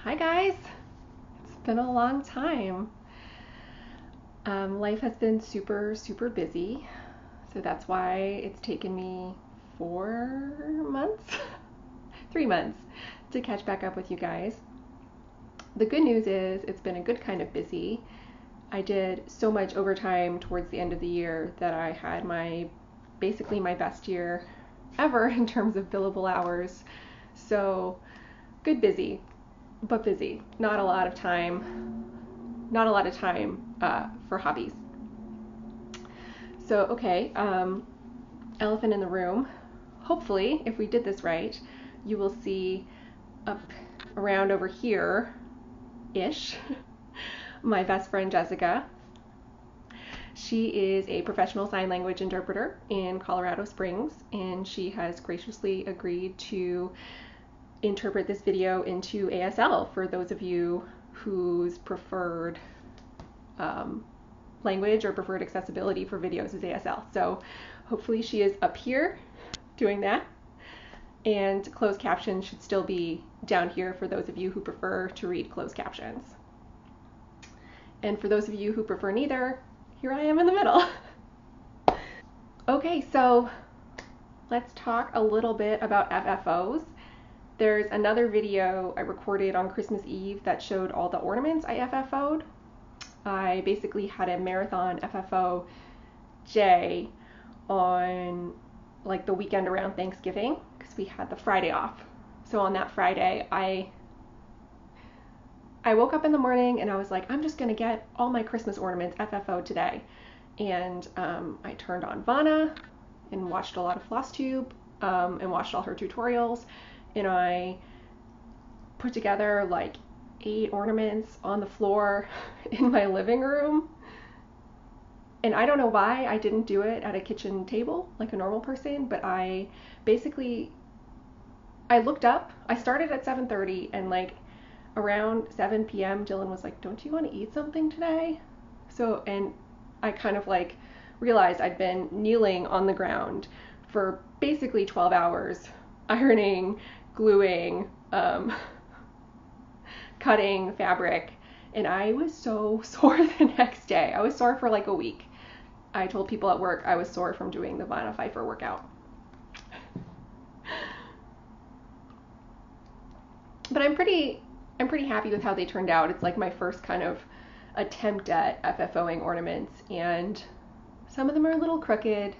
Hi guys, it's been a long time. Life has been super busy, so that's why it's taken me 4 months, 3 months to catch back up with you guys. The good news is it's been a good kind of busy. I did so much overtime towards the end of the year that I had basically my best year ever in terms of billable hours. So good busy, but busy. Not a lot of time for hobbies. So, okay, elephant in the room. Hopefully, if we did this right, you will see up around over here-ish my best friend Jessyca. She is a professional sign language interpreter in Colorado Springs, and she has graciously agreed to interpret this video into ASL for those of you whose preferred language or preferred accessibility for videos is ASL. So hopefully she is up here doing that, and closed captions should still be down here for those of you who prefer to read closed captions. And for those of you who prefer neither, here I am in the middle. Okay, so let's talk a little bit about FFOs. There's another video I recorded on Christmas Eve that showed all the ornaments I FFO'd. I basically had a marathon FFO-J on like the weekend around Thanksgiving because we had the Friday off. So on that Friday, I woke up in the morning and I was like, I'm just going to get all my Christmas ornaments FFO'd today. And I turned on Vana and watched a lot of Flosstube and watched all her tutorials. And I put together like 8 ornaments on the floor in my living room. And I don't know why I didn't do it at a kitchen table like a normal person, but I looked up. I started at 7:30 and like around 7 p.m. Dylan was like, "Don't you want to eat something today?" So, and I kind of like realized I'd been kneeling on the ground for basically 12 hours, ironing, gluing, cutting fabric, and I was so sore the next day. I was sore for like a week. I told people at work I was sore from doing the Vanna Pfeiffer workout. But I'm pretty happy with how they turned out. It's like my first kind of attempt at FFOing ornaments, and some of them are a little crooked,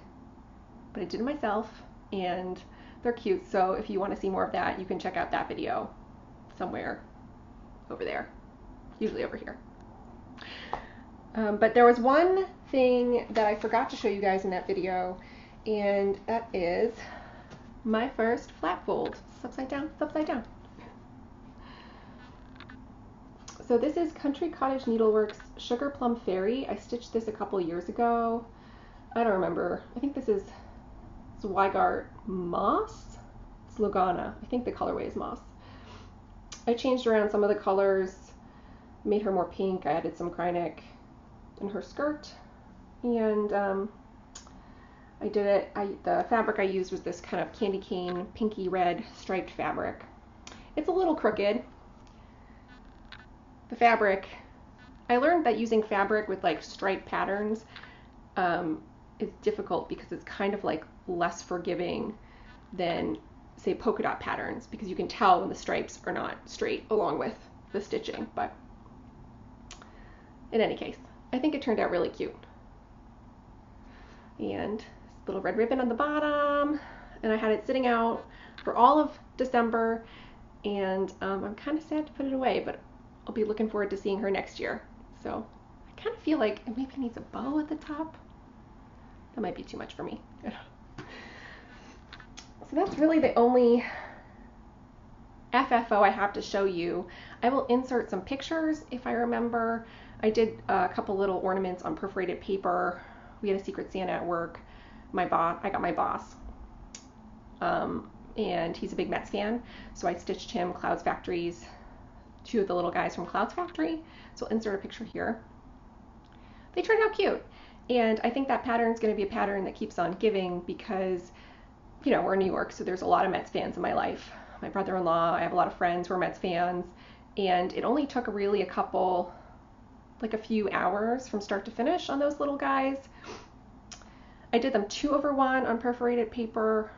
but I did it myself, and they're cute. So if you want to see more of that, you can check out that video somewhere over there, usually over here. But there was one thing that I forgot to show you guys in that video, and that is my first flat fold. It's upside down, it's upside down. So this is Country Cottage Needleworks Sugar Plum Fairy. I stitched this a couple years ago. I don't remember. I think this is Zweigart Moss. It's Lugana. I think the colorway is Moss. I changed around some of the colors, made her more pink. I added some Krynic in her skirt, and I did it. The fabric I used was this kind of candy cane pinky red striped fabric. It's a little crooked. The fabric, I learned that using fabric with like striped patterns is difficult because it's kind of like less forgiving than say polka dot patterns, because you can tell when the stripes are not straight along with the stitching. But in any case, I think it turned out really cute. And little red ribbon on the bottom, and I had it sitting out for all of December, and I'm kind of sad to put it away, but I'll be looking forward to seeing her next year. So I kind of feel like it maybe needs a bow at the top. That might be too much for me. So that's really the only FFO I have to show you. I will insert some pictures if I remember. I did a couple little ornaments on perforated paper. We had a Secret Santa at work. I got my boss, and he's a big Mets fan, so I stitched him Clouds Factory's 2 of the little guys from Clouds Factory. So I'll insert a picture here. They turned out cute, and I think that pattern is going to be a pattern that keeps on giving because, you know, we're in New York, so there's a lot of Mets fans in my life. My brother-in-law, I have a lot of friends who are Mets fans, and it only took really a few hours from start to finish on those little guys. I did them 2/1 on perforated paper.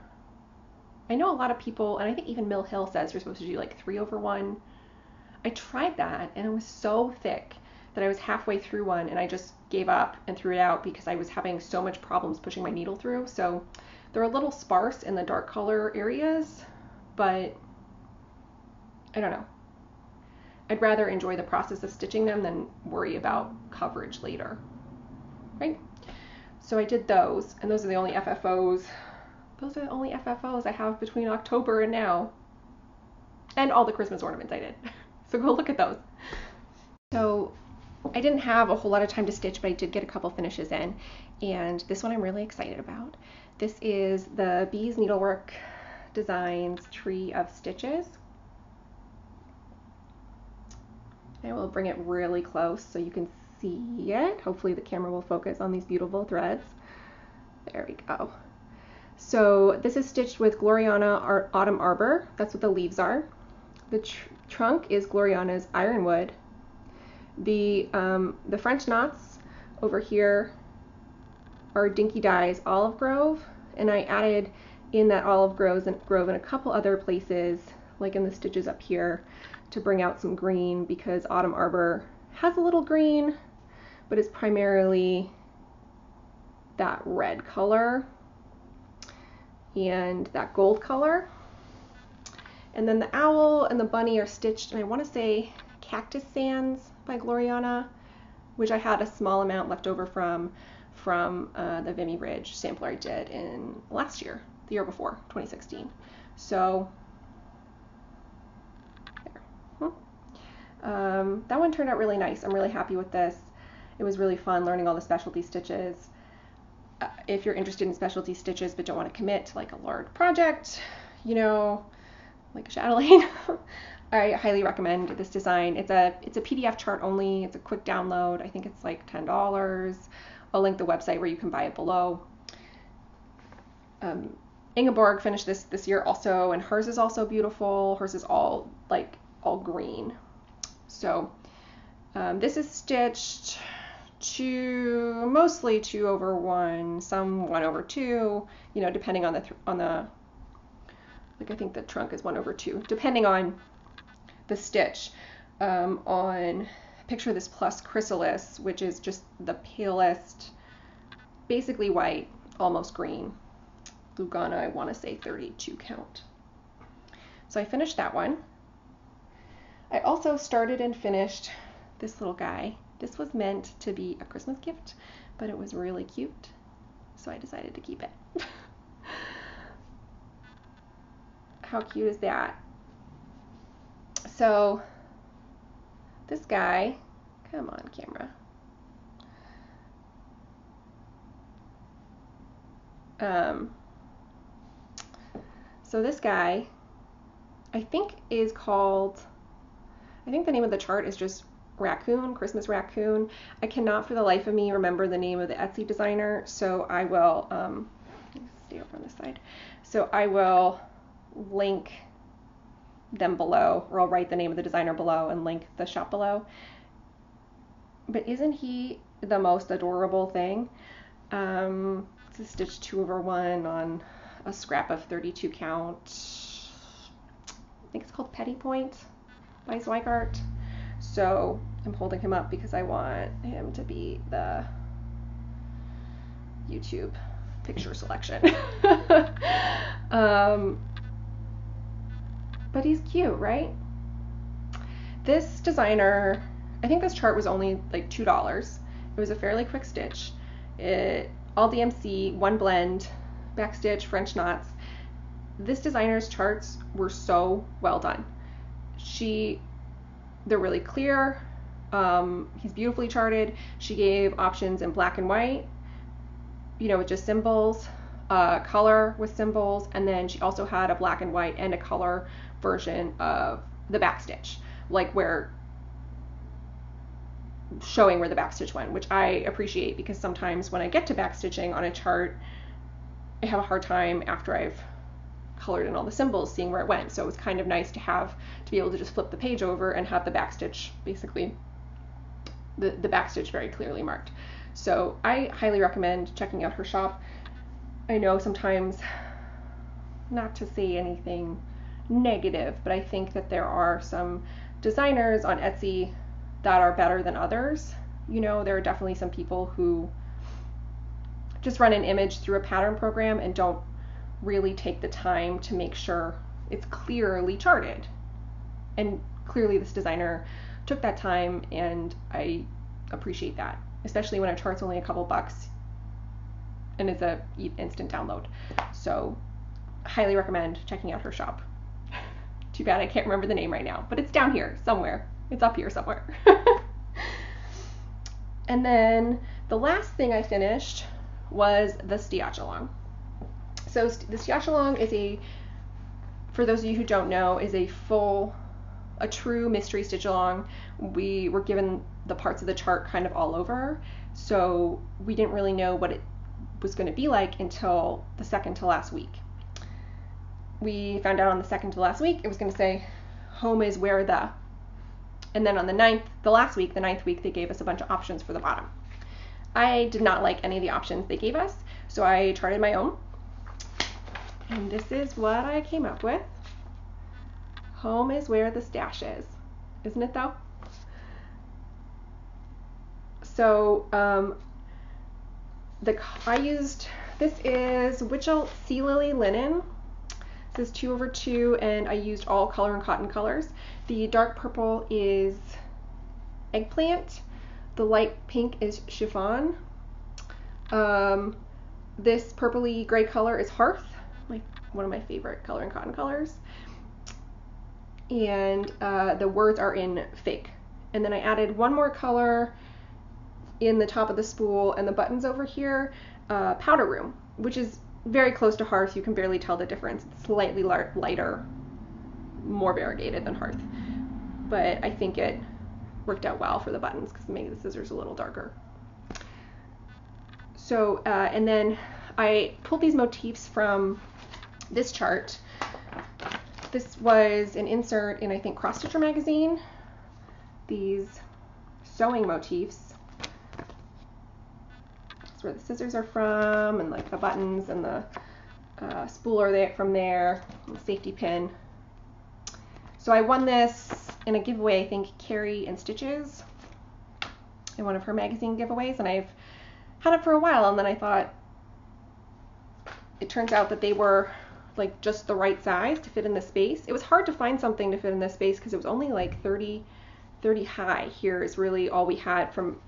I know a lot of people, and I think even Mill Hill says you're supposed to do like 3/1. I tried that and it was so thick that I was halfway through one and I just gave up and threw it out because I was having so much problems pushing my needle through. So they're a little sparse in the dark color areas, but I don't know. I'd rather enjoy the process of stitching them than worry about coverage later, right? So I did those, and those are the only FFOs. Those are the only FFOs I have between October and now. And all the Christmas ornaments I did. So go look at those. So I didn't have a whole lot of time to stitch, but I did get a couple finishes in. And this one I'm really excited about. This is the Bees Needlework Designs Tree of Stitches. I will bring it really close so you can see it. Hopefully the camera will focus on these beautiful threads. There we go. So this is stitched with Gloriana Autumn Arbor. That's what the leaves are. The trunk is Gloriana's Ironwood. The French knots over here are Dinky Dye's Olive Grove, and I added in that Olive Grove in a couple other places, like in the stitches up here, to bring out some green, because Autumn Arbor has a little green, but it's primarily that red color and that gold color. And then the owl and the bunny are stitched, and I want to say Cactus Sands by Gloriana, which I had a small amount left over from the Vimy Ridge sampler I did in last year, the year before, 2016. So there. That one turned out really nice. I'm really happy with this. It was really fun learning all the specialty stitches. If you're interested in specialty stitches but don't want to commit to like a large project, you know, like a chatelaine, I highly recommend this design. It's a PDF chart only. It's a quick download. I think it's like $10. I'll link the website where you can buy it below. Ingeborg finished this year also, and hers is also beautiful. Hers is all green. So this is stitched mostly 2/1, some 1/2, you know, depending on the like I think the trunk is 1/2, depending on the stitch. Picture this plus chrysalis, which is just the palest, basically white, almost green. Lugana, I want to say 32 count. So I finished that one. I also started and finished this little guy. This was meant to be a Christmas gift, but it was really cute, so I decided to keep it. How cute is that? So this guy, come on camera. So this guy, I think the name of the chart is just Raccoon, Christmas Raccoon. I cannot for the life of me remember the name of the Etsy designer, so I will, stay over on this side. So I will link them below, or I'll write the name of the designer below and link the shop below. But isn't he the most adorable thing? It's a stitch 2/1 on a scrap of 32 count. I think it's called Petty Point by Zweigart. So I'm holding him up because I want him to be the YouTube picture selection. But he's cute, right? This designer, I think this chart was only like $2. It was a fairly quick stitch. All DMC, one blend, backstitch, French knots. This designer's charts were so well done. They're really clear. He's beautifully charted. She gave options in black and white, you know, with just symbols, color with symbols, and then she also had a black and white and a color version of the backstitch, like showing where the backstitch went, which I appreciate, because sometimes when I get to backstitching on a chart, I have a hard time after I've colored in all the symbols, seeing where it went. So it was kind of nice to be able to just flip the page over and have the backstitch, basically the backstitch very clearly marked. So I highly recommend checking out her shop. I know sometimes, not to say anything negative, but I think that there are some designers on Etsy that are better than others. You know, there are definitely some people who just run an image through a pattern program and don't really take the time to make sure it's clearly charted. And clearly this designer took that time, and I appreciate that, especially when a chart's only a couple bucks and it's a instant download. So highly recommend checking out her shop. Too bad I can't remember the name right now, but it's down here somewhere. It's up here somewhere. And then the last thing I finished was the Steotchalong. So the Steotchalong is for those of you who don't know, is a true mystery stitch along. We were given the parts of the chart kind of all over, so we didn't really know what it was going to be like until the second to last week. We found out on the second to last week it was going to say home is where the, and then on the ninth week, they gave us a bunch of options for the bottom. I did not like any of the options they gave us, so I charted my own, and this is what I came up with. Home is where the stash is. Isn't it though? So this is Witchell Sea Lily linen. This is 2/2, and I used all color and cotton colors. The dark purple is eggplant. The light pink is chiffon. This purpley gray color is hearth, like one of my favorite color and cotton colors. And the words are in fig. And then I added one more color in the top of the spool and the buttons over here, powder room, which is very close to hearth. You can barely tell the difference. It's slightly lighter, more variegated than hearth, but I think it worked out well for the buttons because it made the scissors a little darker. So and then I pulled these motifs from this chart. This was an insert in, I think, Cross Stitcher magazine. These sewing motifs. That's where the scissors are from, and like the buttons and the spool are there from there, and the safety pin. So I won this in a giveaway, I think Carrie and Stitches, in one of her magazine giveaways, and I've had it for a while, and then I thought, it turns out that they were like just the right size to fit in the space. It was hard to find something to fit in this space because it was only like 30 high. Here is really all we had from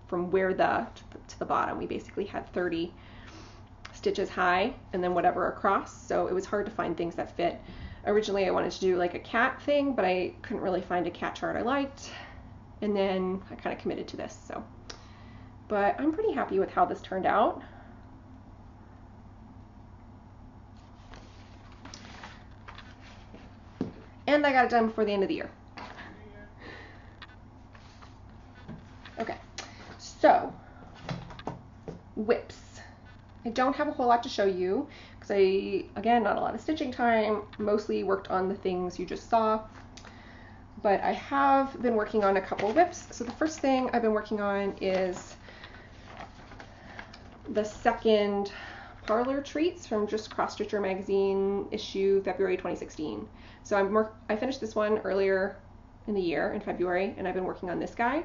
where to the bottom. We basically had 30 stitches high and then whatever across, so it was hard to find things that fit. Originally I wanted to do like a cat thing, but I couldn't really find a cat chart I liked, and then I kind of committed to this. So, but I'm pretty happy with how this turned out. And I got it done before the end of the year. Okay, so whips. I don't have a whole lot to show you because again, not a lot of stitching time, mostly worked on the things you just saw, but I have been working on a couple whips. So the first thing I've been working on is the second Parlor Treats from just Cross Stitcher magazine issue February 2016. So I finished this one earlier in the year in February, and I've been working on this guy.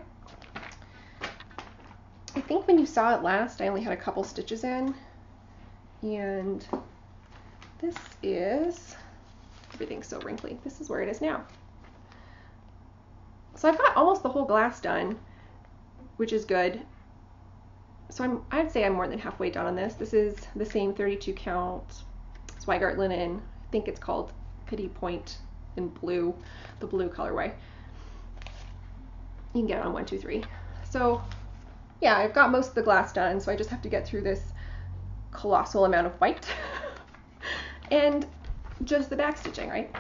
I think when you saw it last, I only had a couple stitches in, and this is, everything's so wrinkly, this is where it is now. So I've got almost the whole glass done, which is good. So I'd say I'm more than halfway done on this. This is the same 32 count Zweigart linen. I think it's called Pity Point in blue, the blue colorway. You can get it on 123. So yeah, I've got most of the glass done, so I just have to get through this colossal amount of white and just the back stitching, right?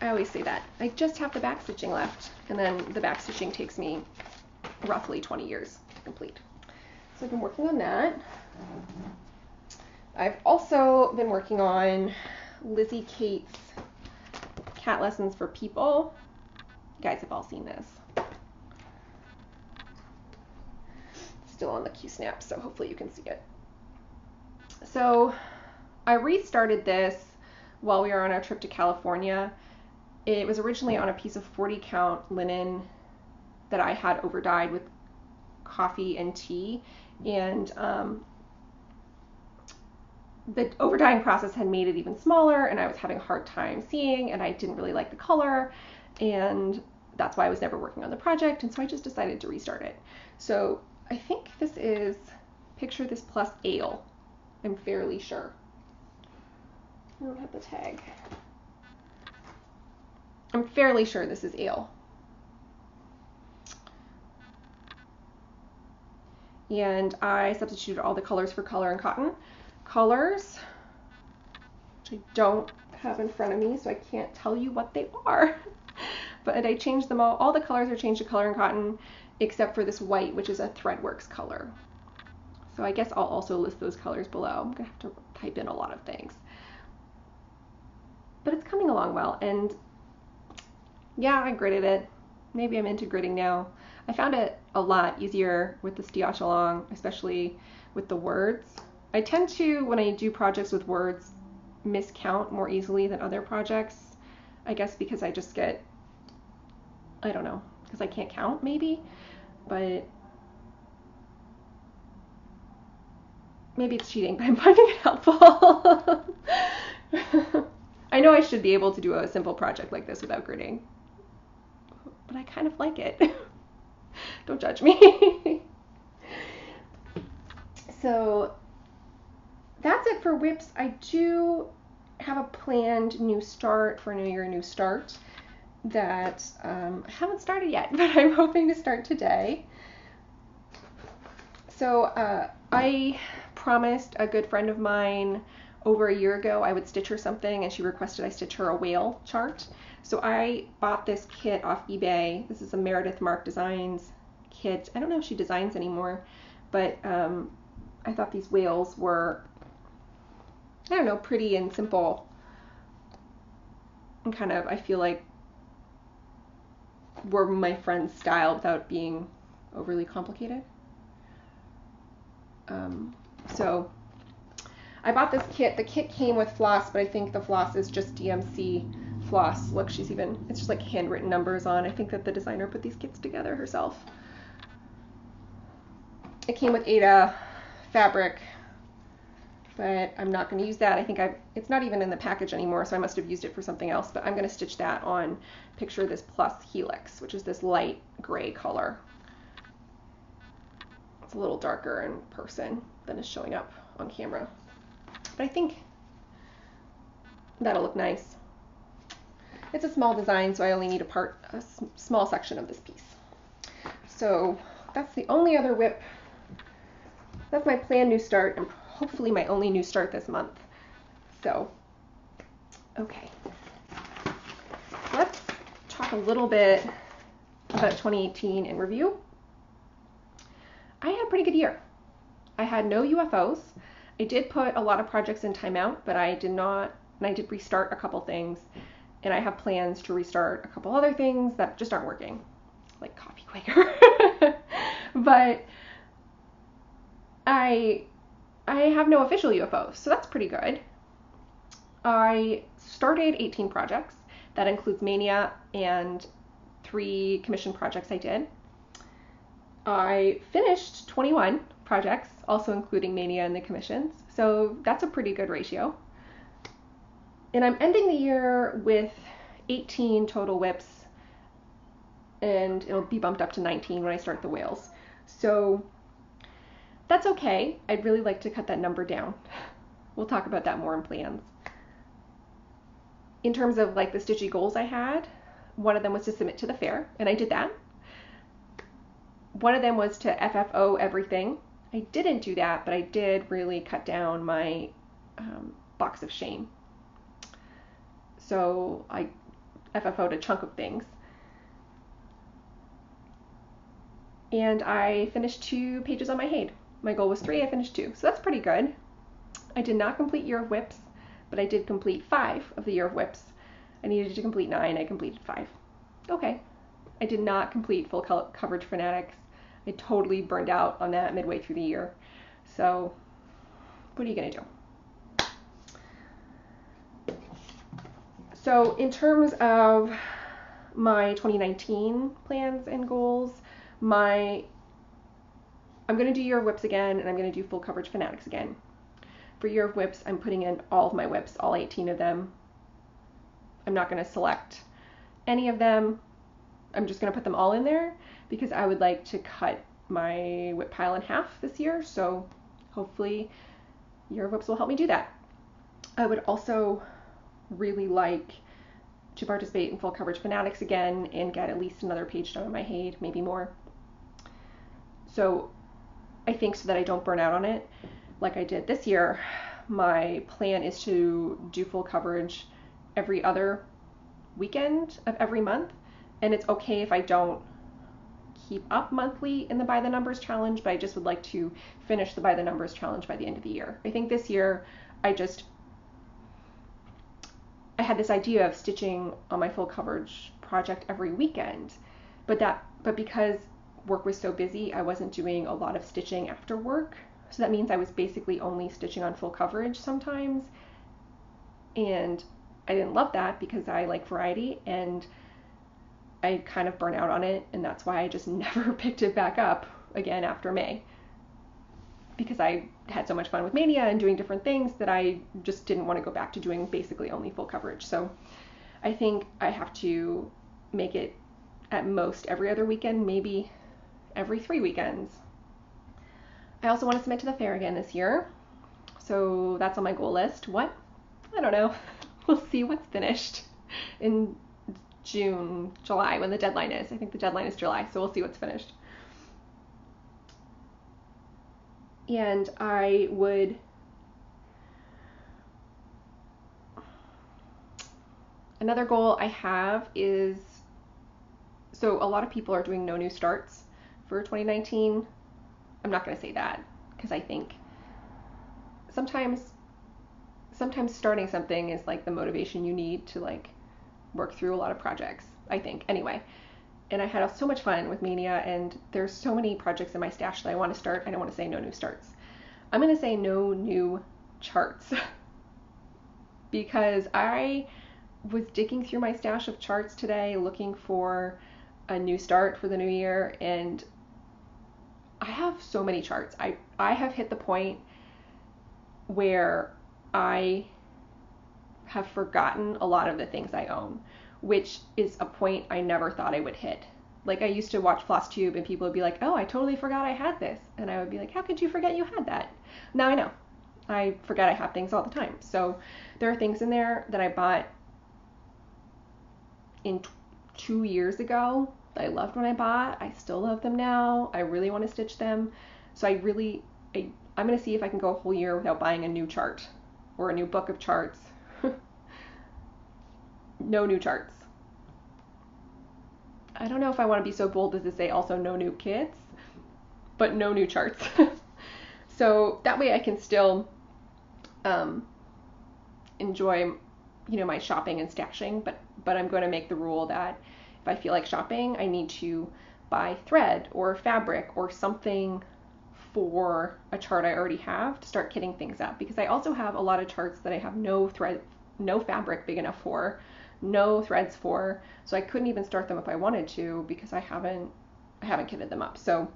I always say that. I just have the back stitching left, and then the back stitching takes me roughly 20 years to complete. So I've been working on that. I've also been working on Lizzie Kate's Cat Lessons for People. You guys have all seen this. Still on the Q-snap, so hopefully you can see it. So I restarted this while we were on our trip to California. It was originally on a piece of 40 count linen that I had over dyed with coffee and tea, and the over dyeing process had made it even smaller, and I was having a hard time seeing, and I didn't really like the color, and that's why I was never working on the project, and so I just decided to restart it. So I think this is Picture This Plus Ale. I'm fairly sure. I don't have the tag. I'm fairly sure this is ale. And I substituted all the colors for color and cotton. Colors, which I don't have in front of me, so I can't tell you what they are. But I changed them all. All the colors are changed to color and cotton, except for this white, which is a Threadworks color. So I guess I'll also list those colors below. I'm gonna have to type in a lot of things. But it's coming along well, and yeah, I gridded it. Maybe I'm into gridding now. I found it a lot easier with the Steotchalong, especially with the words. I tend to, when I do projects with words, miscount more easily than other projects. I guess because I just get, I don't know, because I can't count maybe, but maybe it's cheating, but I'm finding it helpful. I know I should be able to do a simple project like this without gridding, but I kind of like it. Don't judge me. So that's it for whips. I do have a planned new start for New Year, New Start that I haven't started yet, but I'm hoping to start today. So I promised a good friend of mine over a year ago I would stitch her something, and she requested I stitch her a whale chart. So I bought this kit off eBay. This is a Meredith Mark Designs kit. I don't know if she designs anymore, but I thought these whales were, I don't know, pretty and simple, and kind of, I feel like, were my friend's style without being overly complicated. So I bought this kit. The kit came with floss, but I think the floss is just DMC floss. Look, it's just like handwritten numbers on. I think that the designer put these kits together herself. It came with Ada fabric, but I'm not going to use that. I think it's not even in the package anymore, so I must have used it for something else, but I'm going to stitch that on Picture This Plus Helix, which is this light gray color. It's a little darker in person than is showing up on camera, but I think that'll look nice. It's a small design, so I only need a small section of this piece. So that's the only other whip. That's my planned new start, and hopefully my only new start this month. So, okay. Let's talk a little bit about 2018 in review. I had a pretty good year. I had no UFOs. I did put a lot of projects in timeout, but I did not, and I did restart a couple things, and I have plans to restart a couple other things that just aren't working, like Coffee Quaker. But I have no official UFOs, so that's pretty good. I started 18 projects. That includes Mania and 3 commission projects I did. I finished 21 projects, also including Mania and the commissions, so that's a pretty good ratio. And I'm ending the year with 18 total whips, and it'll be bumped up to 19 when I start the whales. So that's okay. I'd really like to cut that number down. We'll talk about that more in plans. In terms of like the stitchy goals I had, one of them was to submit to the fair, and I did that. One of them was to FFO everything. I didn't do that, but I did really cut down my box of shame. So I FFO'd a chunk of things. And I finished 2 pages on my Haid. My goal was 3, I finished 2. So that's pretty good. I did not complete Year of Whips, but I did complete 5 of the Year of Whips. I needed to complete 9, I completed 5. Okay. I did not complete full coverage fanatics. I totally burned out on that midway through the year. So, what are you going to do? So, in terms of my 2019 plans and goals, I'm going to do Year of Whips again, and I'm going to do full coverage fanatics again. For Year of Whips, I'm putting in all of my whips, all 18 of them. I'm not going to select any of them. I'm just going to put them all in there because I would like to cut my whip pile in half this year. So hopefully Year of Whips will help me do that. I would also really like to participate in full coverage fanatics again and get at least another page done on my Haid, maybe more. So I think so that I don't burn out on it like I did this year, my plan is to do full coverage every other weekend of every month. And it's okay if I don't keep up monthly in the By the Numbers challenge, but I just would like to finish the By the Numbers challenge by the end of the year. I think this year I had this idea of stitching on my full coverage project every weekend, but because work was so busy, I wasn't doing a lot of stitching after work. So that means I was basically only stitching on full coverage sometimes. And I didn't love that because I like variety, and I kind of burn out on it, and that's why I just never picked it back up again after May. Because I had so much fun with Mania and doing different things that I just didn't want to go back to doing basically only full coverage. So I think I have to make it at most every other weekend, maybe every 3 weekends. I also want to submit to the fair again this year. So that's on my goal list. What? I don't know. We'll see what's finished in June, July, when the deadline is. I think the deadline is July, so we'll see what's finished. And another goal I have is, so a lot of people are doing no new starts for 2019. I'm not going to say that because I think sometimes starting something is like the motivation you need to like work through a lot of projects, I think, anyway. And I had so much fun with Mania, and there's so many projects in my stash that I want to start. I don't want to say no new starts. I'm going to say no new charts because I was digging through my stash of charts today looking for a new start for the new year, and I have so many charts. I have hit the point where I have forgotten a lot of the things I own, which is a point I never thought I would hit. Like, I used to watch Flosstube and people would be like, oh, I totally forgot I had this. And I would be like, how could you forget you had that? Now I know. I forget I have things all the time. So there are things in there that I bought in 2 years ago that I loved when I bought. I still love them now. I really want to stitch them. So I'm going to see if I can go a whole year without buying a new chart or a new book of charts. No new charts. I don't know if I want to be so bold as to say also no new kits, but no new charts. So that way I can still enjoy, my shopping and stashing, but I'm going to make the rule that if I feel like shopping, I need to buy thread or fabric or something for a chart I already have to start kitting things up, because I also have a lot of charts that I have no fabric big enough for, no threads for, so I couldn't even start them if I wanted to because I haven't kitted them up. So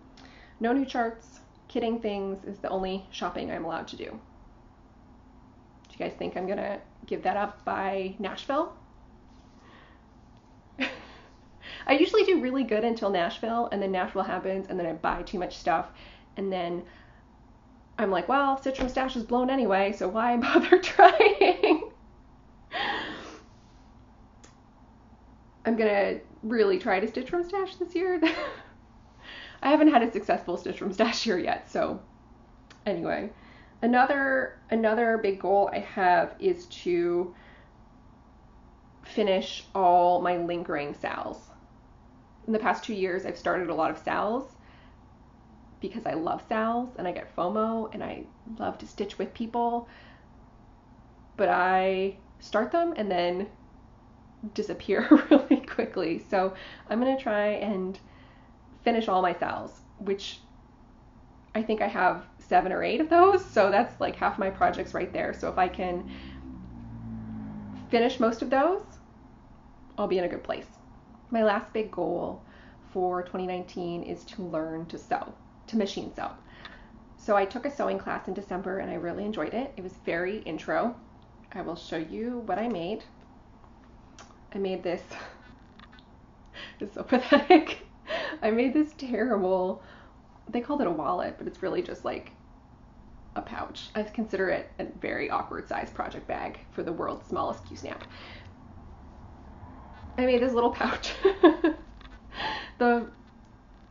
no new charts. Kitting things is the only shopping I'm allowed to do. Do you guys think I'm gonna give that up by Nashville? I usually do really good until Nashville, and then Nashville happens, and then I buy too much stuff, and then I'm like, well, Stitch from Stash is blown anyway, so why bother trying? I'm gonna really try to stitch from stash this year. I haven't had a successful stitch from stash year yet, so anyway. Another big goal I have is to finish all my lingering sals. In the past 2 years, I've started a lot of sals, because I love sals and I get FOMO and I love to stitch with people, but I start them and then disappear really quickly. So I'm gonna try and finish all my sals, which I think I have 7 or 8 of those, so that's like half my projects right there. So if I can finish most of those, I'll be in a good place. My last big goal for 2019 is to learn to sew, to machine sew. So I took a sewing class in December and I really enjoyed it. It was very intro. I will show you what I made. I made this, it's so pathetic. I made this terrible, they called it a wallet, but it's really just like a pouch. I consider it a very awkward size project bag for the world's smallest Q-snap. I made this little pouch. The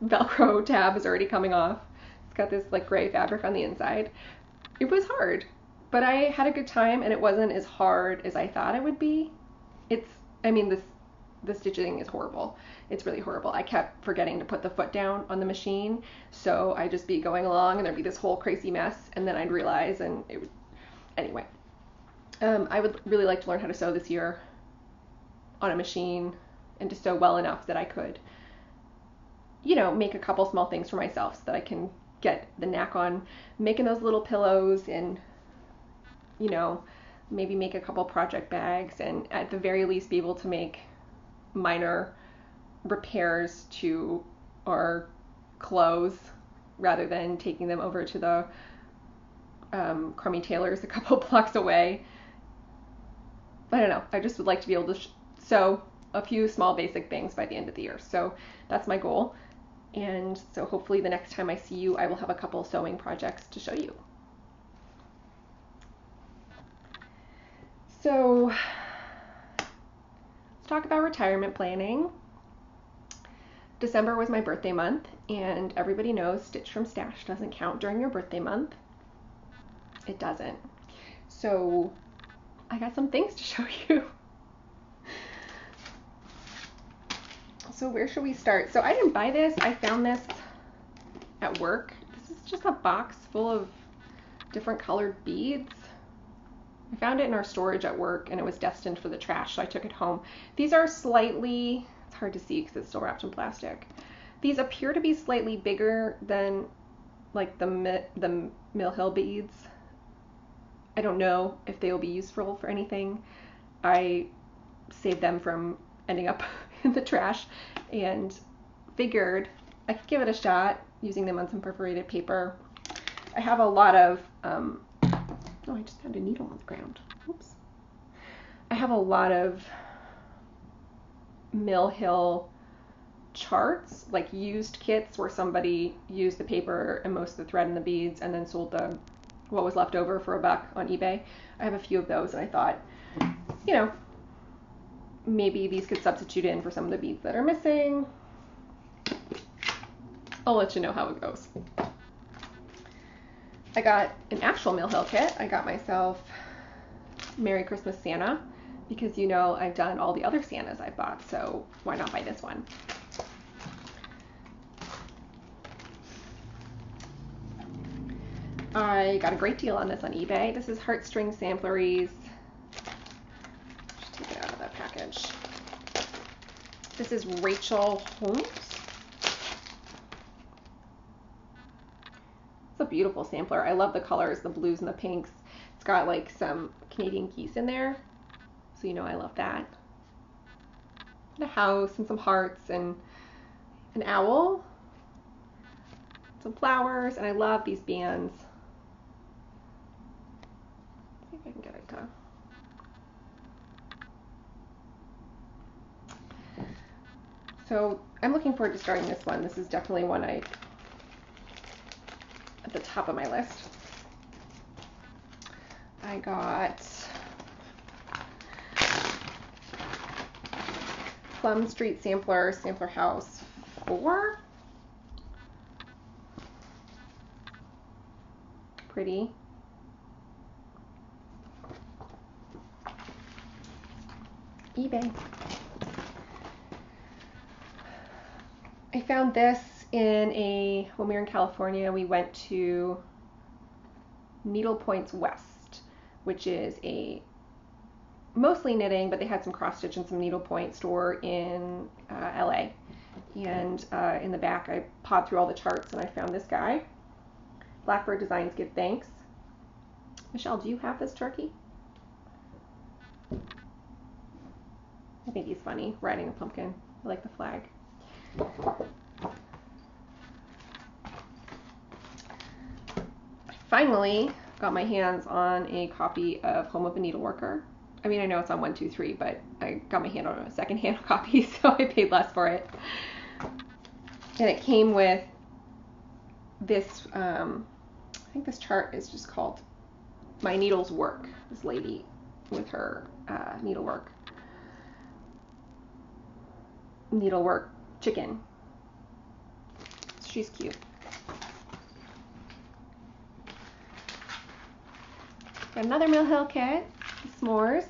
Velcro tab is already coming off. It's got this like gray fabric on the inside. It was hard, but I had a good time and it wasn't as hard as I thought it would be. The stitching is horrible. It's really horrible. I kept forgetting to put the foot down on the machine, so I'd just be going along and there'd be this whole crazy mess, and then I'd realize, and it would, anyway. I would really like to learn how to sew this year on a machine and to sew well enough that I could, make a couple small things for myself so that I can get the knack on making those little pillows and, maybe make a couple project bags, and at the very least be able to make minor repairs to our clothes rather than taking them over to the crummy tailors a couple blocks away. I don't know. I just would like to be able to sew a few small basic things by the end of the year. So that's my goal. And so hopefully the next time I see you, I will have a couple sewing projects to show you. So let's talk about retirement planning. December was my birthday month, and everybody knows Stitch from Stash doesn't count during your birthday month. It doesn't. So I got some things to show you. So where should we start? So I didn't buy this. I found this at work. This is just a box full of different colored beads. I found it in our storage at work and it was destined for the trash, so I took it home. These are slightly, it's hard to see because it's still wrapped in plastic. These appear to be slightly bigger than like the Mill Hill beads. I don't know if they will be useful for anything. I saved them from ending up in the trash and figured I could give it a shot using them on some perforated paper. I have a lot of, I just found a needle on the ground. Oops. I have a lot of Mill Hill charts, like used kits where somebody used the paper and most of the thread and the beads and then sold what was left over for $1 on eBay. I have a few of those and I thought, maybe these could substitute in for some of the beads that are missing. I'll let you know how it goes. I got an actual Mill Hill kit. I got myself Merry Christmas Santa because I've done all the other Santas I've bought, so why not buy this one? I got a great deal on this on eBay. This is Heartstring Sampleries. Just take it out of that package. This is Rachel Holmes. It's a beautiful sampler. I love the colors, the blues and the pinks. It's got like some Canadian geese in there, so I love that. And a house and some hearts and an owl, some flowers, and I love these bands. See if I can get it to. So I'm looking forward to starting this one. This is definitely one at the top of my list. I got Plum Street Sampler House 4. Pretty. eBay. I found this when we were in California, we went to Needle Points West, which is a mostly knitting, but they had some cross stitch and some needlepoint store in LA. And in the back, I pawed through all the charts and I found this guy. Blackbird Designs Give Thanks. Michelle, do you have this turkey? I think he's funny, riding a pumpkin. I like the flag. I finally got my hands on a copy of Home of a Needleworker. I mean, I know it's on 123, but I got my hand on a secondhand copy, so I paid less for it. And it came with this, I think this chart is just called My Needles Work. This lady with her needlework chicken. She's cute. Got another Mill Hill kit, s'mores.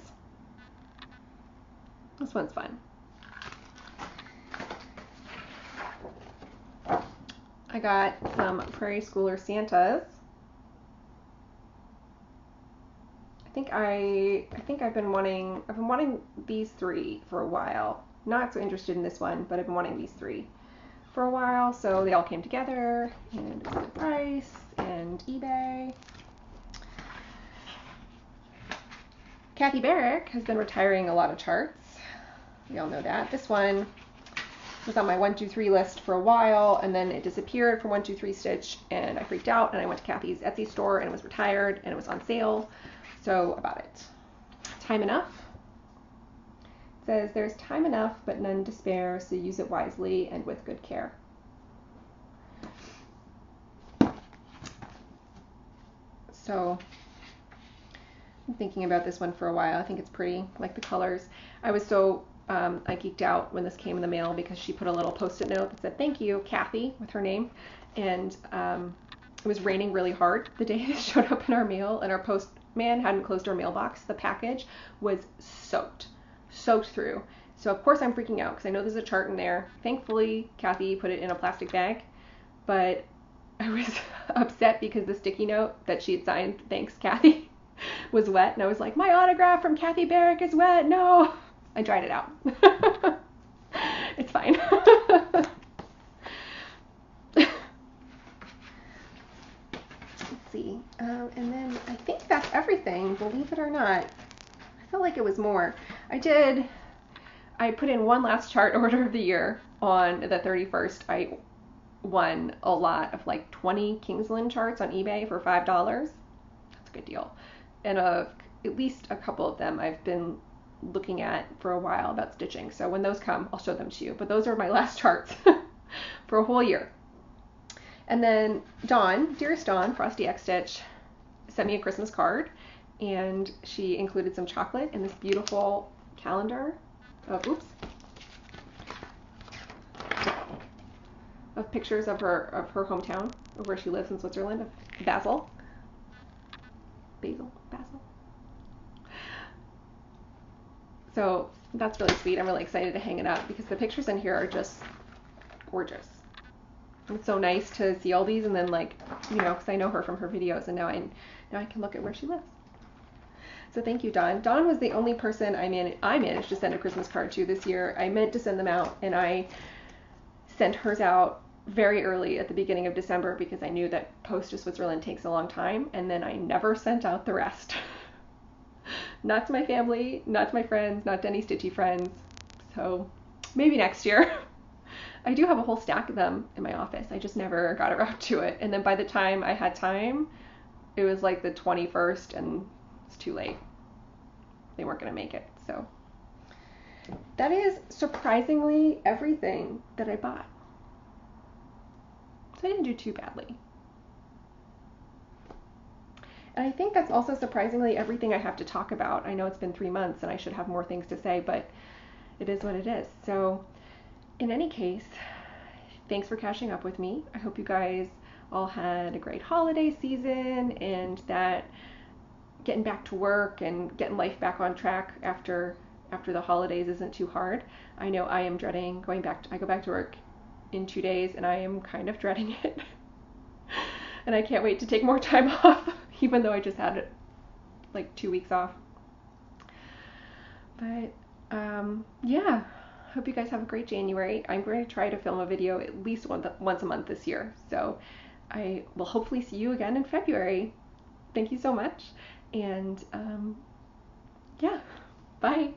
This one's fun. I got some Prairie Schooler Santas. I think I've been wanting these three for a while. Not so interested in this one, but I've been wanting these three for a while. So they all came together, and it was a good price, and eBay. Kathy Barrick has been retiring a lot of charts. We all know that. This one was on my 123 list for a while, and then it disappeared from 123 Stitch, and I freaked out, and I went to Kathy's Etsy store, and it was retired, and it was on sale, so I bought it. Time enough. It says, there's time enough, but none to spare, so use it wisely and with good care. So I'm thinking about this one for a while. I think it's pretty, like the colors. I was so I geeked out when this came in the mail because she put a little post-it note that said, thank you, Kathy, with her name. And it was raining really hard the day it showed up in our mail, and our postman hadn't closed our mailbox. The package was soaked through. So of course I'm freaking out because I know there's a chart in there. Thankfully, Kathy put it in a plastic bag, but I was upset because the sticky note that she had signed, thanks Kathy, was wet. And I was like, my autograph from Kathy Barrick is wet. No. I dried it out. It's fine. Let's see. And then I think that's everything, believe it or not. I felt like it was more. I put in one last chart order of the year on the 31st. I won a lot of like 20 Kingsland charts on eBay for $5. That's a good deal. And at least a couple of them I've been looking at for a while about stitching. So when those come, I'll show them to you. But those are my last charts for a whole year. And then Dawn, dearest Dawn, Frosty X Stitch, sent me a Christmas card, and she included some chocolate in this beautiful calendar of pictures of her hometown, of where she lives in Switzerland, of Basel. So that's really sweet. I'm really excited to hang it up because the pictures in here are just gorgeous. It's so nice to see all these, and then because I know her from her videos, and now I can look at where she lives. So thank you, Dawn. Dawn was the only person I managed to send a Christmas card to this year. I meant to send them out, and I sent hers out very early at the beginning of December because I knew that post to Switzerland takes a long time, and then I never sent out the rest. Not to my family, not to my friends, not to any stitchy friends. So maybe next year. I do have a whole stack of them in my office. I just never got around to it. And then by the time I had time, it was like the 21st, and it's too late. They weren't going to make it. So that is surprisingly everything that I bought. So I didn't do too badly. And I think that's also surprisingly everything I have to talk about. I know it's been 3 months and I should have more things to say, but it is what it is. So in any case, thanks for catching up with me. I hope you guys all had a great holiday season, and that getting back to work and getting life back on track after the holidays isn't too hard. I know I am dreading going back. I go back to work in 2 days, and I am kind of dreading it. And I can't wait to take more time off, even though I just had like 2 weeks off. But yeah, hope you guys have a great January. I'm going to try to film a video at least once a month this year. So I will hopefully see you again in February. Thank you so much. And yeah, bye.